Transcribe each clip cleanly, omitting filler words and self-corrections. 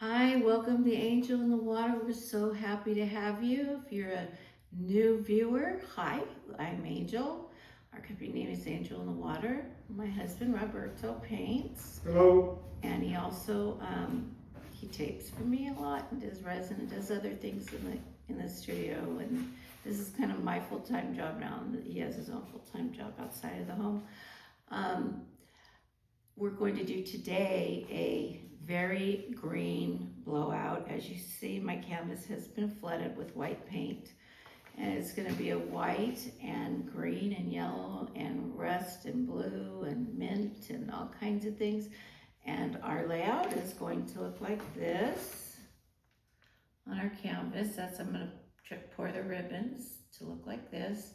Hi, welcome to Angel in the Water. We're so happy to have you. If you're a new viewer, hi, I'm Angel. Our company name is Angel in the Water. My husband, Roberto, paints. Hello. And he also, he tapes for me a lot and does resin and does other things in the studio. And this is kind of my full-time job now. And he has his own full-time job outside of the home. We're going to do today a very green blowout. As you see, my canvas has been flooded with white paint, and it's going to be a white and green and yellow and rust and blue and mint and all kinds of things. And our layout is going to look like this on our canvas. I'm going to pour the ribbons to look like this.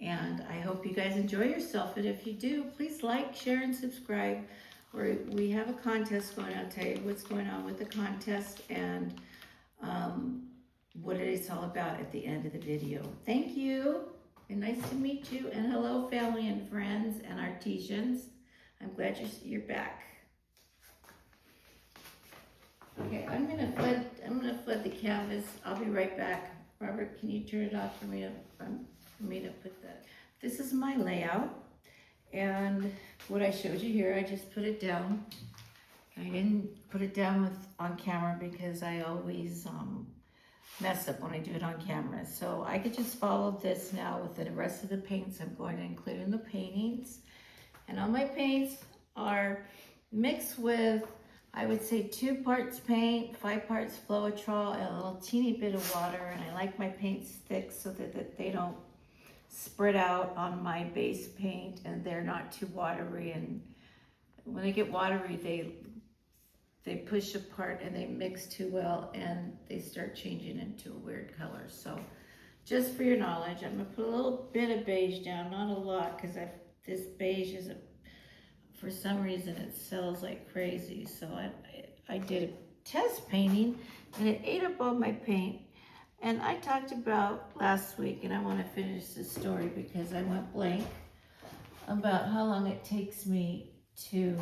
And I hope you guys enjoy yourself. And if you do, please like, share, and subscribe. We have a contest going on. I'll tell you what's going on with the contest and what it is all about at the end of the video. Thank you, and nice to meet you. And hello, family and friends and artisans. I'm glad you're back. Okay, I'm gonna flood the canvas. I'll be right back. Robert, can you turn it off for me to put that? This is my layout, and what I showed you here, I just put it down. I didn't put it down on camera because I always mess up when I do it on camera. So I could just follow this now with the rest of the paints I'm going to include in the paintings. And all my paints are mixed with, I would say, 2 parts paint, 5 parts Floetrol, and a little teeny bit of water. And I like my paints thick so that they don't spread out on my base paint and they're not too watery. And when they get watery, they push apart and they mix too well and they start changing into a weird color. So just for your knowledge, I'm gonna put a little bit of beige down, not a lot, because this beige is for some reason it sells like crazy. So I did a test painting and it ate up all my paint. And I talked about last week, and I want to finish this story because I went blank about how long it takes me to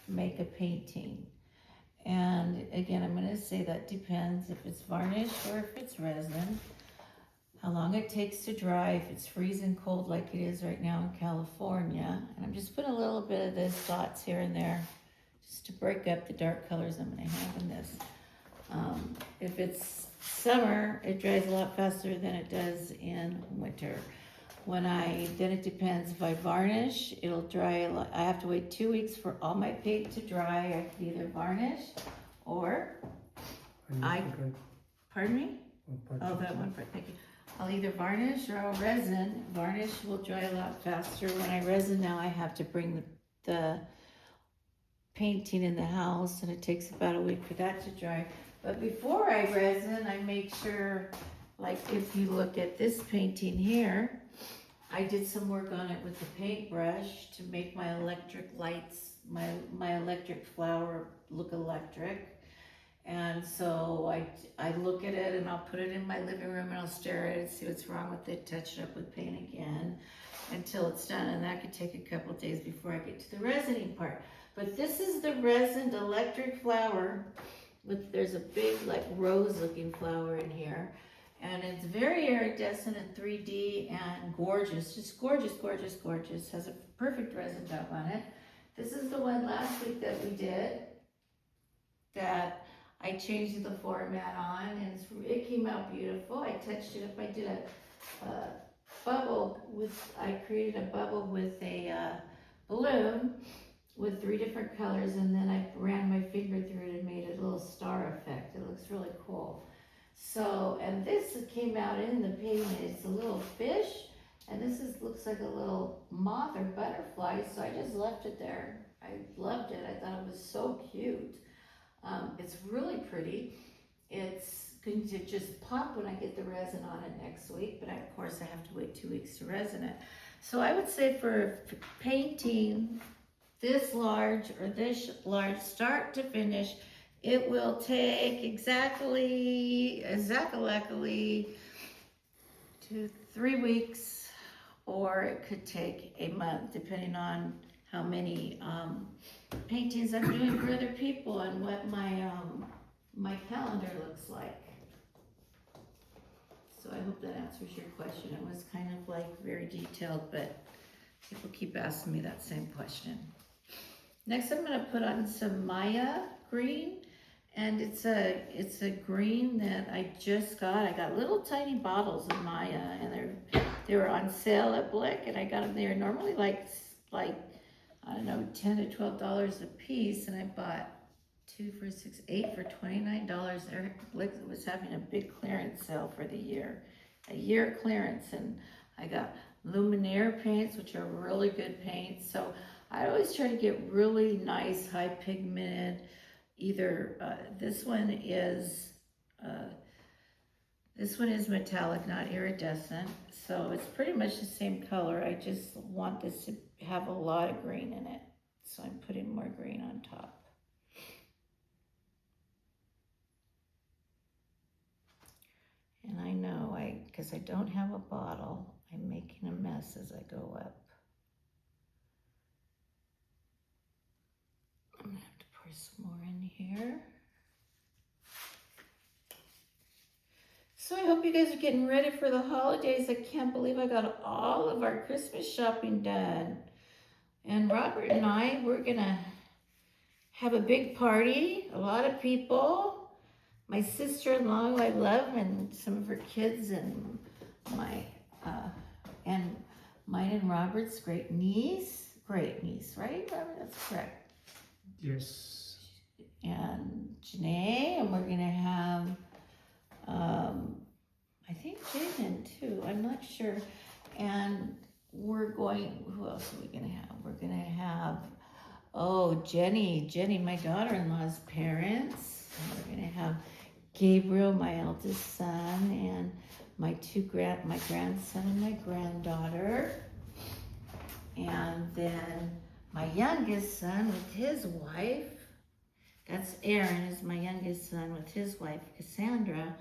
make a painting. And again, I'm going to say that depends if it's varnish or if it's resin. How long it takes to dry, if it's freezing cold like it is right now in California. And I'm just putting a little bit of this dots here and there just to break up the dark colors I'm going to have in this. If it's summer, it dries a lot faster than it does in winter. Then it depends. If I varnish, it'll dry a lot. I have to wait 2 weeks for all my paint to dry. I can either varnish or pardon me? Oh, that one part, thank you. I'll either varnish or I'll resin. Varnish will dry a lot faster. When I resin now, I have to bring the painting in the house, and it takes about a week for that to dry. But before I resin, I make sure, like if you look at this painting here, I did some work on it with the paintbrush to make my electric lights, my electric flower look electric. And so I look at it and I'll put it in my living room and I'll stare at it, see what's wrong with it, touch it up with paint again until it's done. And that could take a couple of days before I get to the resining part. But this is the resined electric flower. There's a big like rose looking flower in here, and it's very iridescent and 3D and gorgeous, just gorgeous, gorgeous, gorgeous. Has a perfect resin job on it. This is the one last week that we did that I changed the format on, and it came out beautiful. I touched it up. I did a bubble I created a bubble with a balloon with 3 different colors, and then I ran my finger through it and made a little star effect. It looks really cool. So, and this came out in the painting. It's a little fish, and this looks like a little moth or butterfly, so I just left it there. I loved it. I thought it was so cute. It's really pretty. It's going to just pop when I get the resin on it next week, but of course I have to wait 2 weeks to resin it. So I would say for painting this large or this large, start to finish, it will take exactly 2 3 weeks, or it could take a month, depending on how many paintings I'm doing for other people and what my my calendar looks like. So I hope that answers your question. It was kind of like very detailed, but people keep asking me that same question. Next, I'm gonna put on some Maya green, and it's a green that I just got. I got little tiny bottles of Maya, and they were on sale at Blick, and I got them there. Normally like I don't know, $10 to $12 a piece, and I bought 2 for $6, 8 for $29. Blick was having a big clearance sale for the year, a year clearance, and I got Luminaire paints, which are really good paints. So I always try to get really nice, high pigmented. Either this one is metallic, not iridescent. So it's pretty much the same color. I just want this to have a lot of green in it. So I'm putting more green on top. And I know, because I don't have a bottle, I'm making a mess as I go up. I'm gonna have to pour some more in here. So I hope you guys are getting ready for the holidays. I can't believe I got all of our Christmas shopping done. And Robert and I, we're gonna have a big party, a lot of people. My sister-in-law, who I love, and some of her kids, and and mine and Robert's great niece, right, Robert? That's correct. Yes. And Janae, and we're gonna have, I think Jaden too. I'm not sure. And we're going. Who else are we gonna have? We're gonna have, Jenny, my daughter-in-law's parents. And we're gonna have Gabriel, my eldest son, and my grandson and my granddaughter. And then my youngest son with his wife. That's Aaron, is my youngest son with his wife, Cassandra.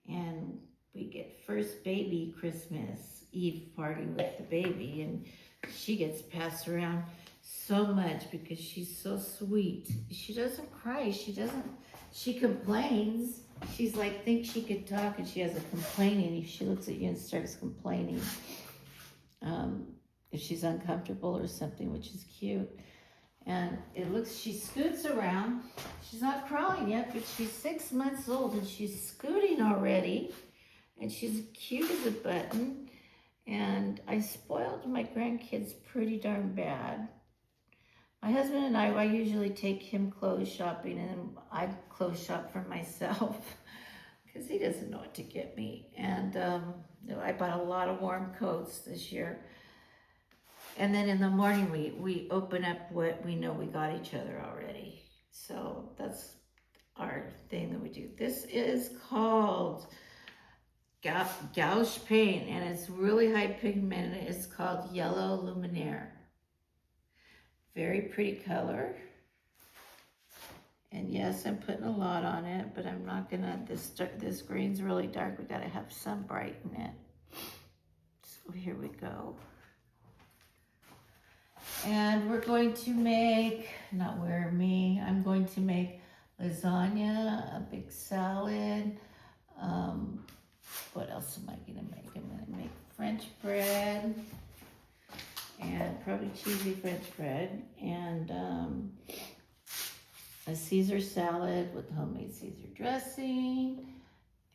And we get first baby Christmas Eve party with the baby. And she gets passed around so much because she's so sweet. She doesn't cry. She complains. She's like, thinks she could talk, and she has a complaining. If she looks at you and starts complaining, if she's uncomfortable or something, which is cute. And she scoots around. She's not crawling yet, but she's 6 months old and she's scooting already. And she's cute as a button. And I spoiled my grandkids pretty darn bad. My husband and I usually take him clothes shopping, and I clothes shop for myself because he doesn't know what to get me. And I bought a lot of warm coats this year. And then in the morning, we open up what we know we got each other already. So that's our thing that we do. This is called gouache paint, and it's really high pigment. It's called Yellow Luminaire. Very pretty color. And yes, I'm putting a lot on it, but I'm not gonna, this green's really dark. We gotta have some bright in it. So here we go. And we're going to make, I'm going to make lasagna, a big salad. What else am I gonna make? I'm gonna make French bread, and probably cheesy French bread, and a Caesar salad with homemade Caesar dressing.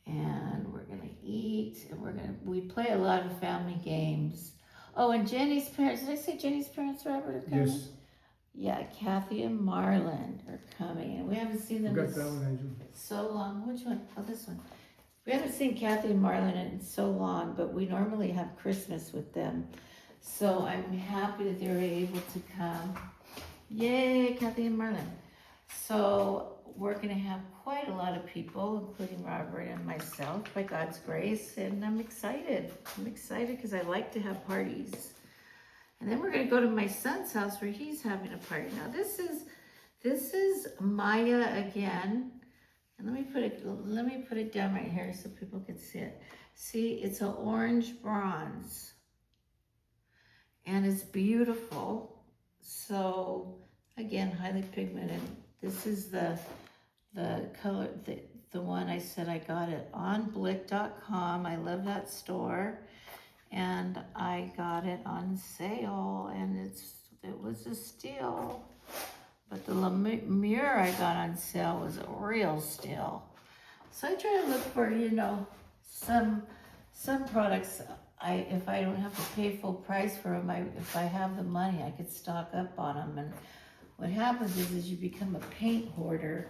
And we're gonna eat, and we play a lot of family games. Oh, and Jenny's parents, did I say Jenny's parents, Robert, are coming? Yes. Yeah, Kathy and Marlon are coming, and we haven't seen them Got that one, Angel. so long. Which one? Oh, this one. We haven't seen Kathy and Marlon in so long, but we normally have Christmas with them. So I'm happy that they were able to come. Yay, Kathy and Marlon. So we're gonna have quite a lot of people, including Robert and myself, by God's grace, and I'm excited. I'm excited because I like to have parties. And then we're gonna go to my son's house where he's having a party. Now this is Maya again. And let me put it down right here so people can see it. See, it's an orange bronze. And it's beautiful. So again, highly pigmented. This is the the color, the one I said I got it on blick.com. I love that store. And I got it on sale, and it was a steal. But the mirror I got on sale was a real steal. So I try to look for, some products. If I don't have to pay full price for them, if I have the money, I could stock up on them. And what happens is you become a paint hoarder,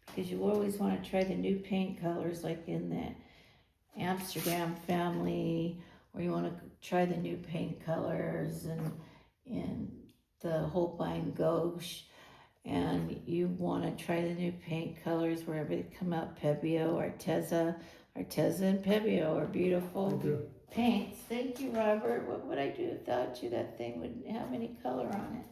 because you always want to try the new paint colors, like in the Amsterdam family, or you want to try the new paint colors, and in the Holbein Gauche, and you want to try the new paint colors wherever they come out. Pebeo, Arteza and Pebeo are beautiful paints. Thank you, Robert. What would I do without you? That thing wouldn't have any color on it.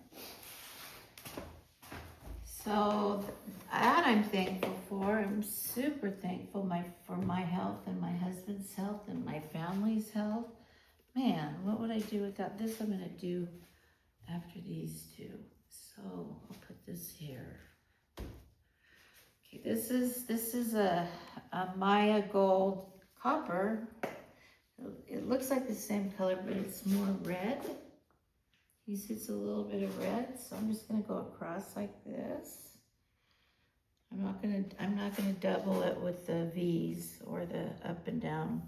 So that I'm thankful for. I'm super thankful for my health and my husband's health and my family's health. Man, what would I do without this? I'm gonna do after these two. So I'll put this here. Okay, this is a Maya Gold Copper. It looks like the same color, but it's more red. You see it's a little bit of red, so I'm just gonna go across like this. I'm not gonna double it with the V's or the up and down,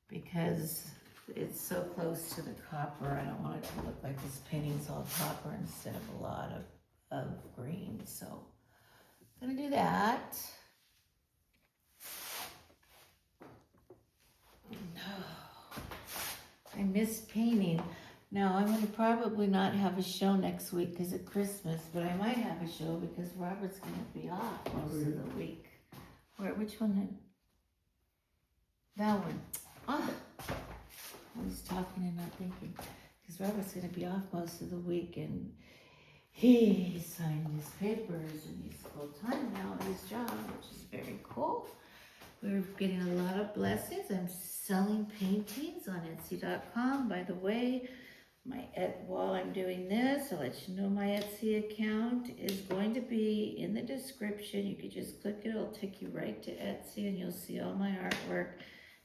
because it's so close to the copper. I don't want it to look like this painting's all copper instead of a lot of green. So I'm gonna do that. No, I miss painting. Now, I'm going to probably not have a show next week because of Christmas, but I might have a show because Robert's going to be off most of the week. Which one? That one. Oh, I was talking and not thinking, because Robert's going to be off most of the week, and he signed his papers and he's full-time now at his job, which is very cool. We're getting a lot of blessings. I'm selling paintings on Etsy.com. By the way, while I'm doing this, I'll let you know my Etsy account is going to be in the description. You could just click it. It'll take you right to Etsy, and you'll see all my artwork,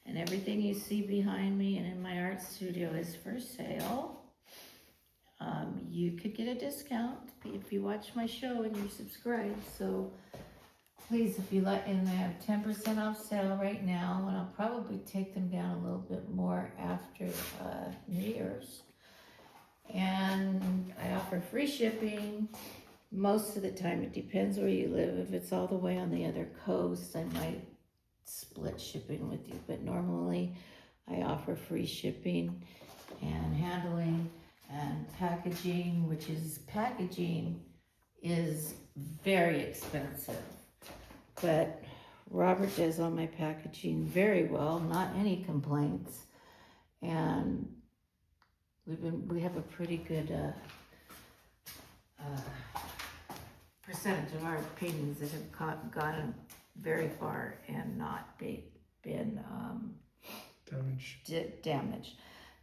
and everything you see behind me and in my art studio is for sale. You could get a discount if you watch my show and you subscribe. So please, if you like, and I have 10% off sale right now, and I'll probably take them down a little bit more after New Year's. And I offer free shipping most of the time. It depends where you live. If it's all the way on the other coast, I might split shipping with you, but normally I offer free shipping and handling and packaging, packaging is very expensive, but Robert does all my packaging very well, not any complaints, and we have a pretty good percentage of our paintings that have gotten very far and not been damaged.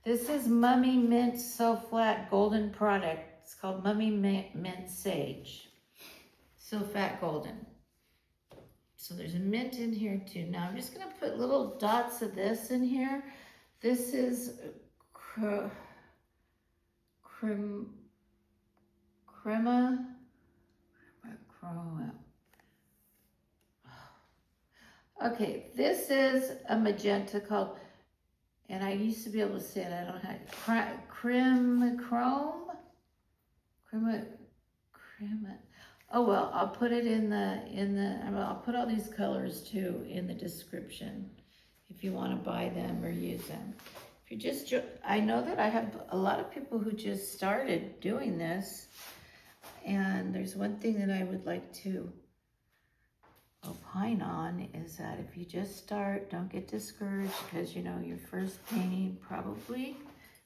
This is Mummy Mint So Flat Golden product. It's called Mummy Mint Sage. So fat golden. So there's a mint in here too. Now I'm just gonna put little dots of this in here. This is crema. Okay, this is a magenta called, and I used to be able to say it, I don't know how, crema. Oh well, I'll put it I'll put all these colors too in the description if you want to buy them or use them. If you just, I know that I have a lot of people who just started doing this, and there's one thing that I would like to opine on is that if you just start, don't get discouraged, because your first painting probably,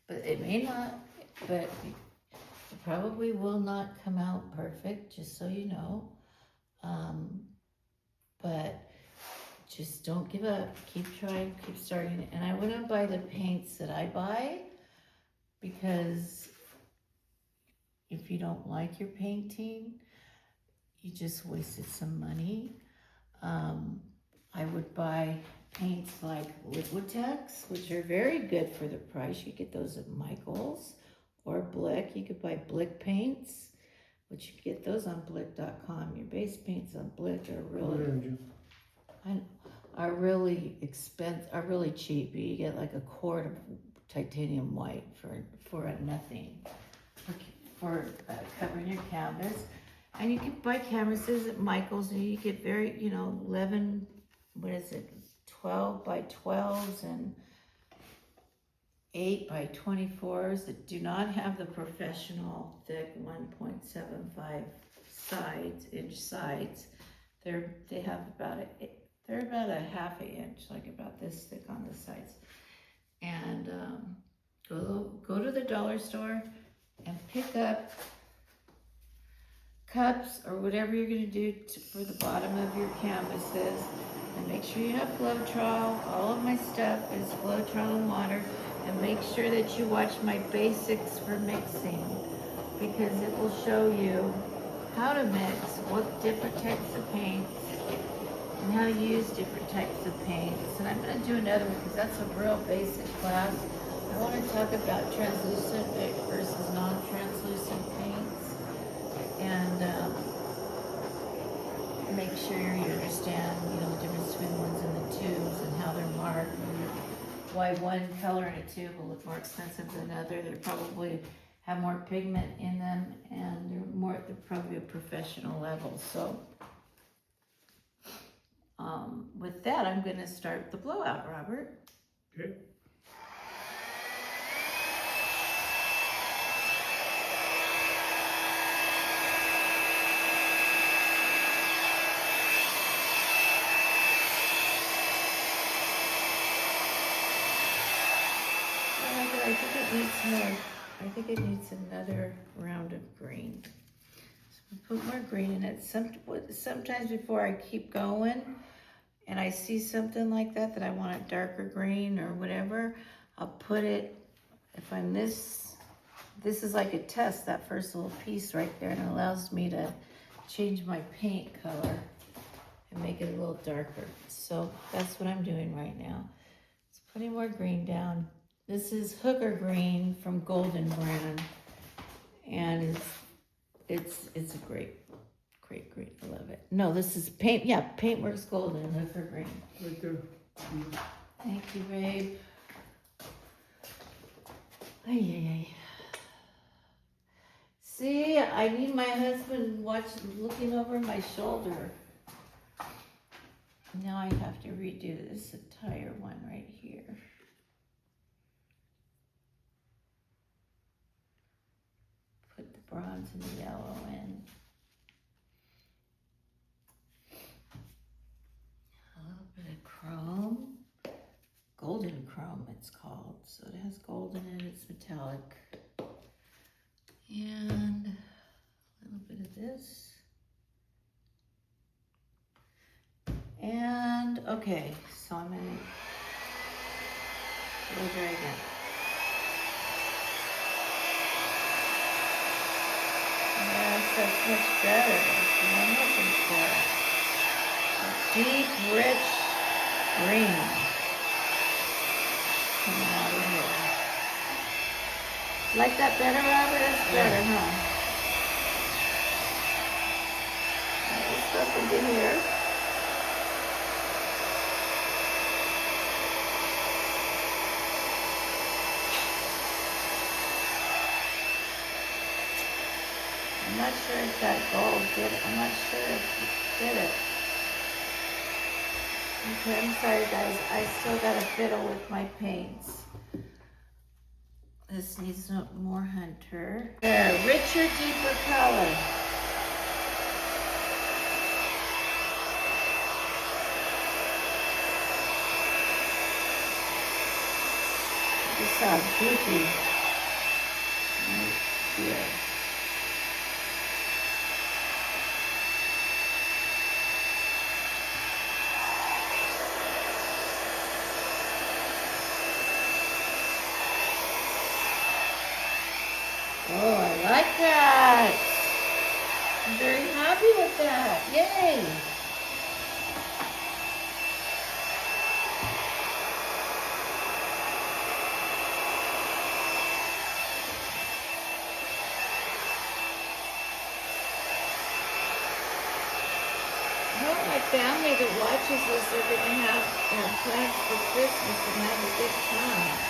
but it may not, but it probably will not come out perfect, just so you know. But just don't give up. Keep trying, keep starting. And I wouldn't buy the paints that I buy, because if you don't like your painting, you just wasted some money. Wootex, which are very good for the price. You get those at Michael's or Blick. You could buy Blick paints, which you get those on Blick.com. Your base paints on Blick are really are really cheap. You get like a quart of titanium white for a nothing for covering your canvas. And you can buy canvases at Michael's, and you get 11, 12 by 12s and 8 by 24s that do not have the professional thick 1.75 inch sides. They have they're about a half an inch, like about this thick on the sides. And go to the dollar store and pick up cups or whatever you're going to do for the bottom of your canvases, and make sure you have Floetrol. All of my stuff is Floetrol and water, and make sure that you watch my basics for mixing, because it will show you how to mix, what different types of paints, and how to use different types of paints. And I'm going to do another one because that's a real basic class. I want to talk about translucent versus non-translucent paints, and make sure you understand, the difference between the ones in the tubes and how they're marked, and why one color in a tube will look more expensive than another. They probably have more pigment in them, and they're probably a professional level. So with that, I'm going to start the blowout, Robert. Okay. I think it needs another round of green. So we'll put more green in it. Sometimes before I keep going and I see something like that I want a darker green or whatever, I'll put it, if I'm this is like a test, that first little piece right there, and it allows me to change my paint color and make it a little darker. So that's what I'm doing right now. Just putting more green down. This is Hooker Green from Golden brand, and it's a great green. I love it. No, this is Paintworks Golden Hooker Green. Right there. Thank you, babe. Ay. See, I need my husband looking over my shoulder. Now I have to redo this entire one right here. Put the bronze and the yellow in. A little bit of chrome. Golden chrome it's called. So it has gold in it, it's metallic. And a little bit of this. And okay, so I'm gonna go over again. Yes, that's much better. That's what I'm looking for. A deep, rich green coming out of here. Like that better, Robert? That's better, huh? Put this stuff into here. I'm not sure if that gold did it. I'm not sure if it did it. Okay, I'm sorry guys. I still gotta fiddle with my paints. This needs more hunter. There, richer, deeper color. This is how goofy. Right here. Oh, I like that. I'm very happy with that. Yay. hope my family that watches this are gonna have plans for Christmas and have a good time.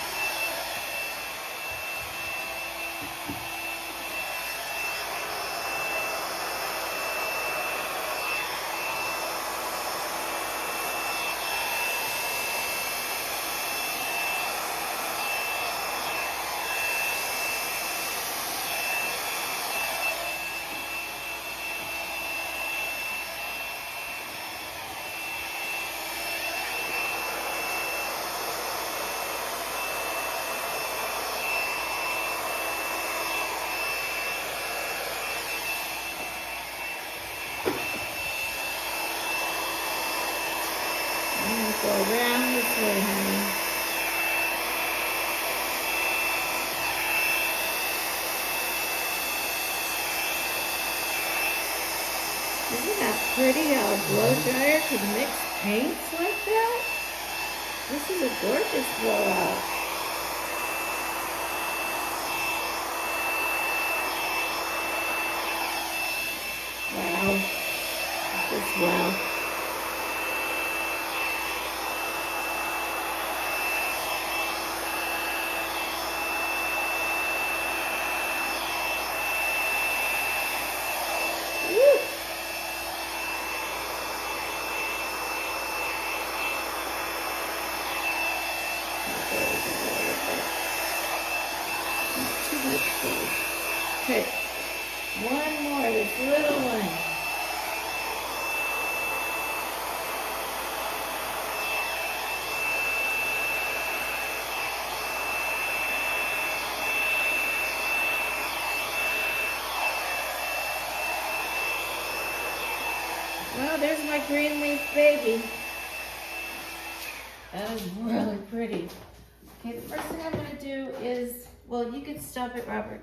I'm gonna go around this way, honey. Isn't that pretty how a blow dryer can mix paints like that? This is a gorgeous blowout. Wow. Just wow. Woo. Too much food. Okay, one more, this little one. Well, there's my green leaf baby. That is really pretty. Okay, the first thing I'm gonna do is, well, you can stop it, Robert.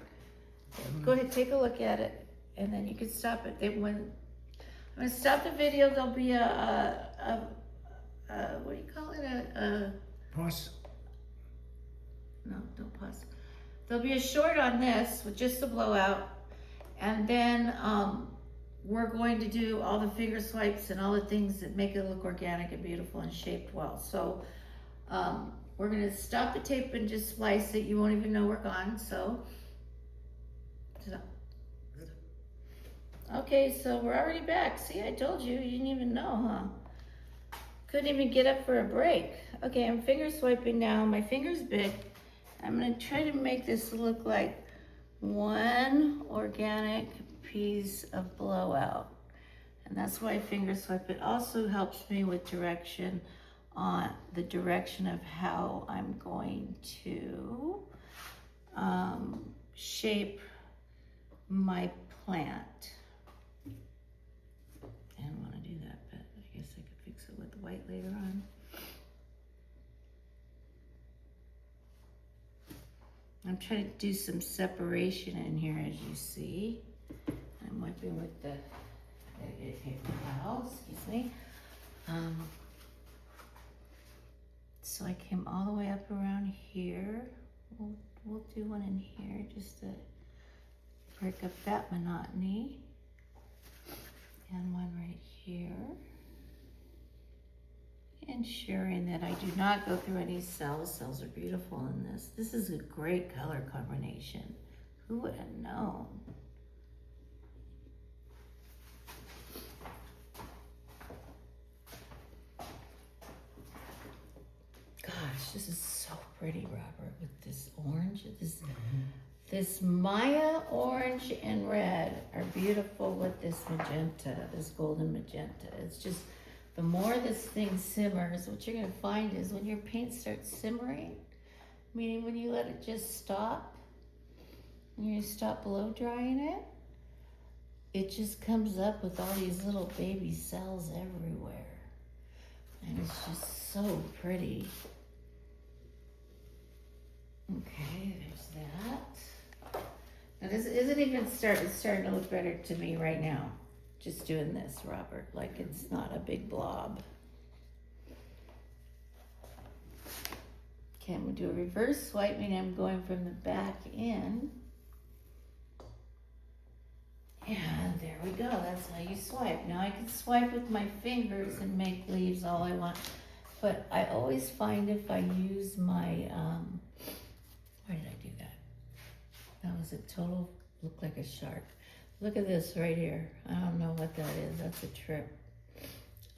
Go ahead, take a look at it, and then you can stop it. When I'm gonna stop the video, there'll be a what do you call it? Pause. No, don't pause. There'll be a short on this with just the blowout, and then we're going to do all the finger swipes and all the things that make it look organic and beautiful and shaped well. So we're gonna stop the tape and just splice it. You won't even know we're gone, so. Okay, so we're already back. See, I told you, you didn't even know, huh? Couldn't even get up for a break. Okay, I'm finger swiping now. My finger's big. I'm gonna try to make this look like one organic piece of blowout. And that's why I finger swipe. It also helps me with direction on the direction of how I'm going to shape my plant. I don't want to do that, but I guess I could fix it with the white later on. I'm trying to do some separation in here, as you see. I'm wiping with the, I gotta get a paper towel, excuse me. So I came all the way up around here. We'll do one in here just to break up that monotony. And one right here. Ensuring that I do not go through any cells. Cells are beautiful in this. This is a great color combination. Who would have known? Gosh, this is so pretty, Robert, with this orange. This Maya orange and red are beautiful with this magenta, this golden magenta. It's just, the more this thing simmers, what you're gonna find is when your paint starts simmering, meaning when you let it just stop, when you stop blow drying it, it just comes up with all these little baby cells everywhere. And it's just so pretty. Okay, there's that. Now this isn't even it's starting to look better to me right now. Just doing this, Robert, like it's not a big blob. Okay, I'm gonna do a reverse swipe, meaning I'm going from the back in. And there we go, that's how you swipe. Now I can swipe with my fingers and make leaves all I want, but I always find if I use my, why did I do that? That was a total, looked like a shark. Look at this right here. I don't know what that is, that's a trip.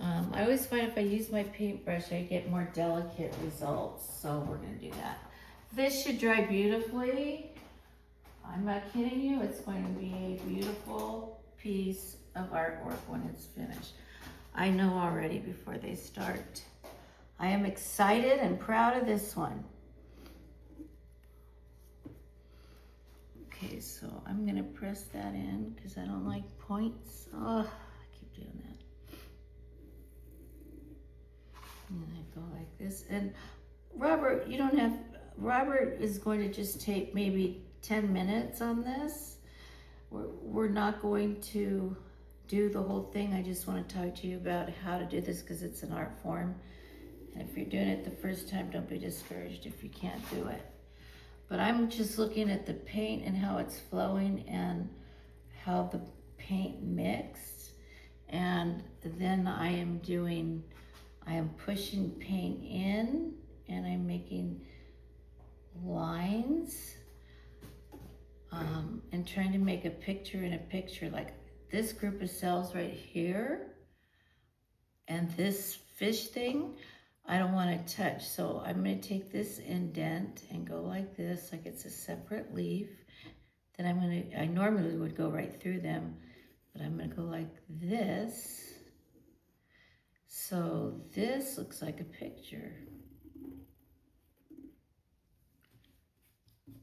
I always find if I use my paintbrush, I get more delicate results, so we're gonna do that. This should dry beautifully. I'm not kidding you, it's going to be a beautiful piece of artwork when it's finished. I know already before they start. I am excited and proud of this one. Okay, so I'm gonna press that in because I don't like points. Oh, I keep doing that. And then I go like this. And Robert, Robert is going to just take maybe 10 minutes on this. We're not going to do the whole thing. I just want to talk to you about how to do this because it's an art form. And if you're doing it the first time, don't be discouraged if you can't do it. But I'm just looking at the paint and how it's flowing and how the paint mixed. And then I am pushing paint in and I'm making lines and trying to make a picture in a picture. Like this group of cells right here and this fish thing, I don't want to touch. So I'm going to take this indent and go like this, like it's a separate leaf. Then I normally would go right through them, but I'm going to go like this. So this looks like a picture.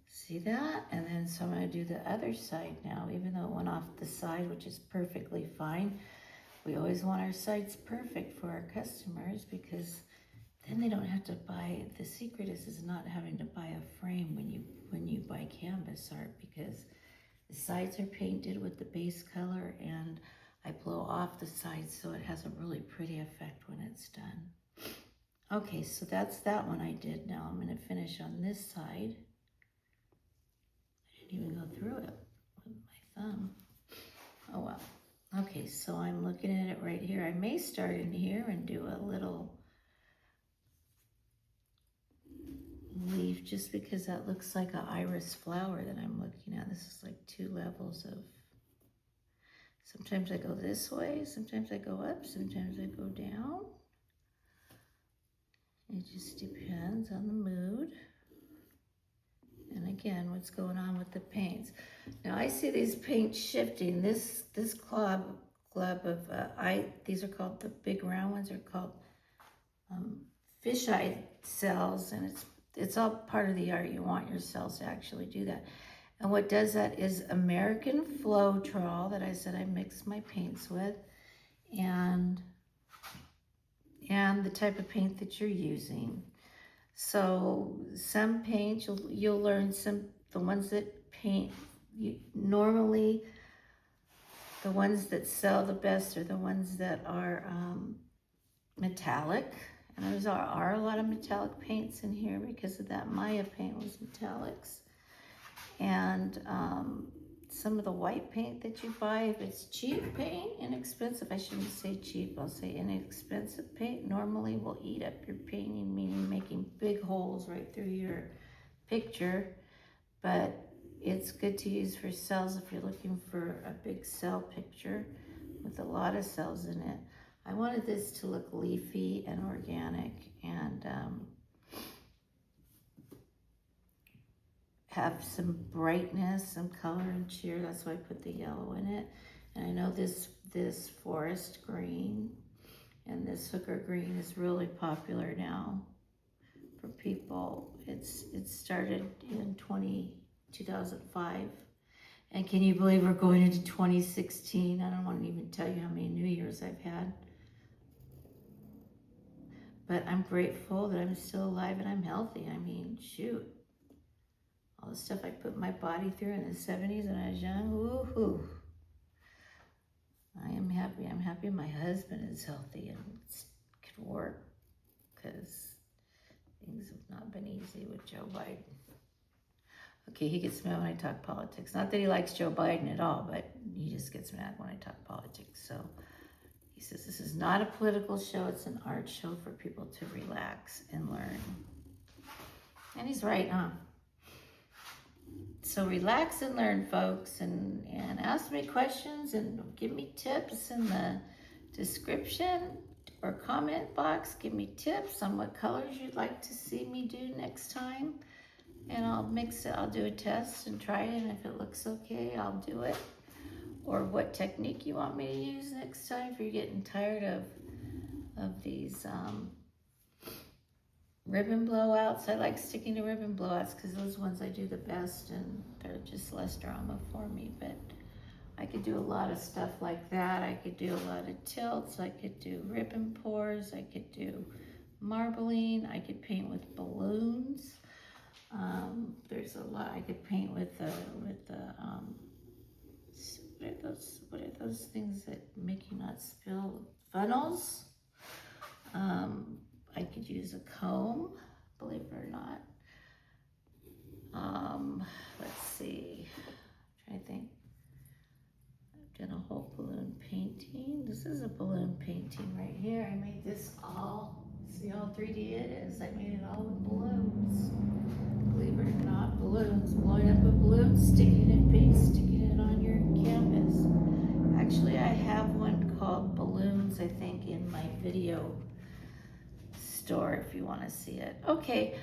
See that? And then so I'm going to do the other side now, even though it went off the side, which is perfectly fine. We always want our sides perfect for our customers because then they don't have to buy. The secret is not having to buy a frame when you buy canvas art, because the sides are painted with the base color and I blow off the sides so it has a really pretty effect when it's done. Okay, so that's that one I did. Now I'm going to finish on this side. I didn't even go through it with my thumb. Oh well. Okay, so I'm looking at it right here. I may start in here and do a little leaf just because that looks like an iris flower that I'm looking at. This is like 2 levels of, sometimes I go this way, sometimes I go up, sometimes I go down. It just depends on the mood. And again, what's going on with the paints. Now I see these paints shifting. This club of, these are called, the big round ones are called fisheye cells, and it's all part of the art. You want your cells to actually do that. And what does that is American Floetrol that I said I mix my paints with, and the type of paint that you're using. So some paints, you'll learn the ones that paint, normally the ones that sell the best are the ones that are metallic. And there are a lot of metallic paints in here because of that Maya paint was metallics. And some of the white paint that you buy, if it's cheap paint, inexpensive, I shouldn't say cheap, I'll say inexpensive paint, normally will eat up your painting, meaning making big holes right through your picture. But it's good to use for cells if you're looking for a big cell picture with a lot of cells in it. I wanted this to look leafy and organic and have some brightness, some color and cheer. That's why I put the yellow in it. And I know this forest green and this hooker green is really popular now for people. It started in 2005. And can you believe we're going into 2016? I don't want to even tell you how many New Year's I've had. But I'm grateful that I'm still alive and I'm healthy. I mean, shoot. All the stuff I put my body through in the 70s when I was young, woohoo. I am happy. I'm happy my husband is healthy and can work, because things have not been easy with Joe Biden. Okay, he gets mad when I talk politics. Not that he likes Joe Biden at all, but he just gets mad when I talk politics. So he says, this is not a political show, it's an art show for people to relax and learn. And he's right, huh? So relax and learn, folks, and ask me questions and give me tips in the description or comment box. Give me tips on what colors you'd like to see me do next time. And I'll mix it, I'll do a test and try it, and if it looks okay, I'll do it. Or what technique you want me to use next time if you're getting tired of these ribbon blowouts. I like sticking to ribbon blowouts because those ones I do the best and they're just less drama for me. But I could do a lot of stuff like that. I could do a lot of tilts. I could do ribbon pours. I could do marbling. I could paint with balloons. There's a lot I could paint with the what are those things that make you not spill? Funnels. I could use a comb, believe it or not. Let's see, I'm trying to think. I've done a whole balloon painting. This is a balloon painting right here. I made this all, see how 3D it is? I made it all with balloons. Believe it or not, balloons. Blowing up a balloon, sticking it, sticking it on your canvas. Actually, I have one called Balloons, I think, in my video store if you want to see it. Okay,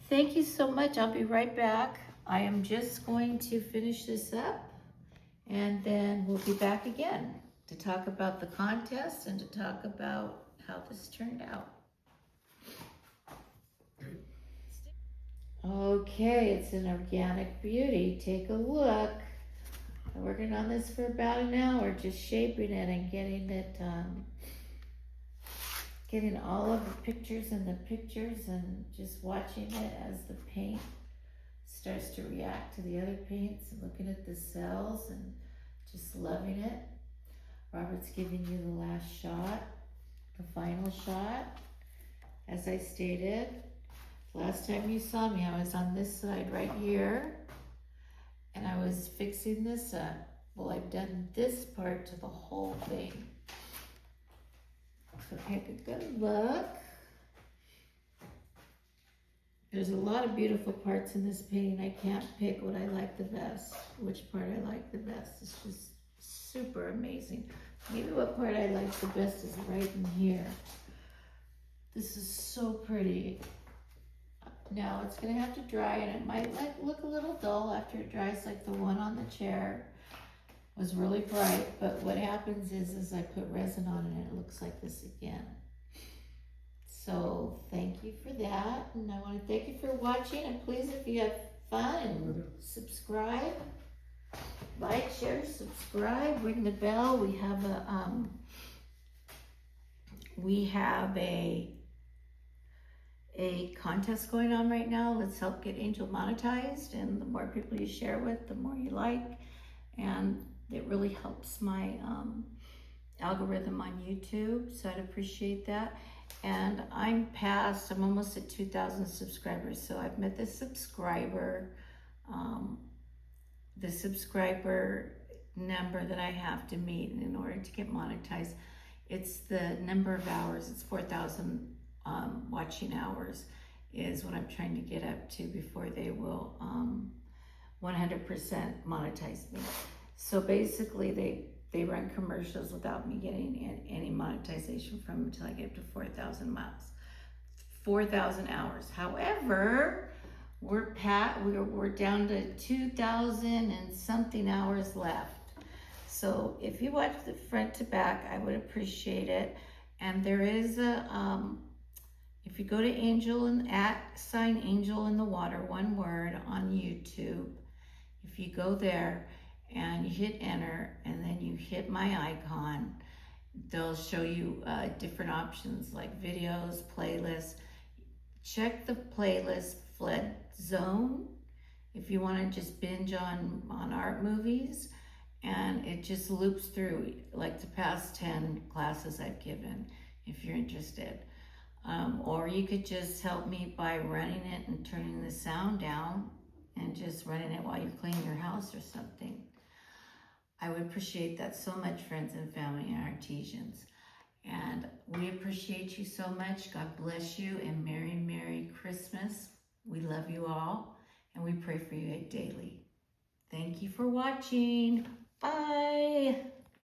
thank you so much. I'll be right back. I am just going to finish this up and then we'll be back again to talk about the contest and to talk about how this turned out. Okay, it's an organic beauty. Take a look. I'm working on this for about an hour, just shaping it and getting it, getting all of the pictures in the pictures and just watching it as the paint starts to react to the other paints and looking at the cells and just loving it. Robert's giving you the last shot, the final shot. As I stated, last time you saw me, I was on this side right here, and I was fixing this up. Well, I've done this part to the whole thing. So take a good look. There's a lot of beautiful parts in this painting. I can't pick what I like the best, which part I like the best. It's just super amazing. Maybe what part I like the best is right in here. This is so pretty. Now it's gonna have to dry and it might look a little dull after it dries, like the one on the chair was really bright, but what happens is I put resin on it and it looks like this again. So thank you for that, and I want to thank you for watching, and please, if you have fun, subscribe, like, share, subscribe, ring the bell. We have a contest going on right now. Let's help get Angel monetized, and the more people you share with, the more you like, and it really helps my algorithm on YouTube, so I'd appreciate that. And I'm almost at 2,000 subscribers, so I've met the subscriber number that I have to meet in order to get monetized. It's the number of hours, it's 4,000 watching hours is what I'm trying to get up to before they will 100% monetize me. So basically they run commercials without me getting any monetization from them until I get up to 4,000 miles, 4,000 hours. However, we're down to 2,000 and something hours left. So if you watch the front to back, I would appreciate it. And there is if you go to Angel and @Angelinthewater, one word, on YouTube, if you go there and you hit enter and then you hit my icon, they'll show you different options like videos, playlists. Check the playlist Fled Zone if you want to just binge on art movies, and it just loops through like the past 10 classes I've given if you're interested. Or you could just help me by running it and turning the sound down and and just running it while you're cleaning your house or something. I would appreciate that so much, friends and family and artisans. And we appreciate you so much. God bless you and Merry, Merry Christmas. We love you all and we pray for you daily. Thank you for watching. Bye.